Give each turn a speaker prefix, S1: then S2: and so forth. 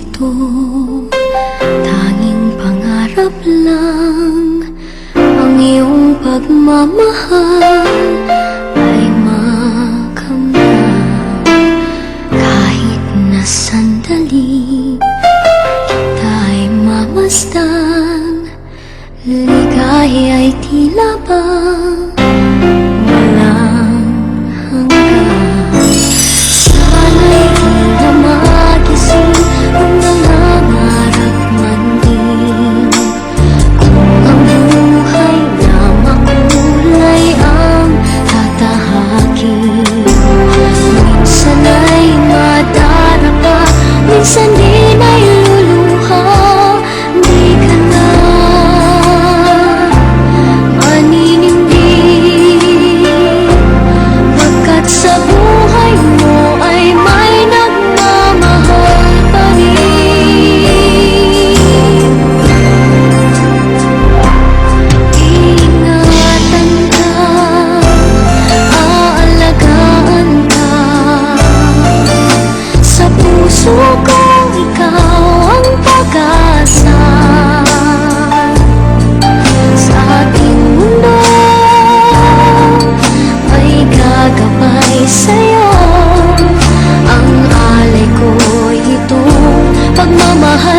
S1: ito, tanging pangarap lang. Ang iyong pagmamahal ay makamdam. Kahit na sandali kita'y mamasdan, ligaya ay tila ba walang hanggan. Sana'y di na magising kung nangangarap man din. Kung ang buhay na makulay ang tatahakin, minsan ay madarapa, minsan din ay luluha. Di ka na maninindig, pagkat sa buhay mo ay may nagmamahal pa rin. Ingatan ka, aalagaan ka, sa puso ko ikaw ang pag-asa. Sa ating mundo ay gagabay sa'yo, ang alay ko'y itong pagmamahal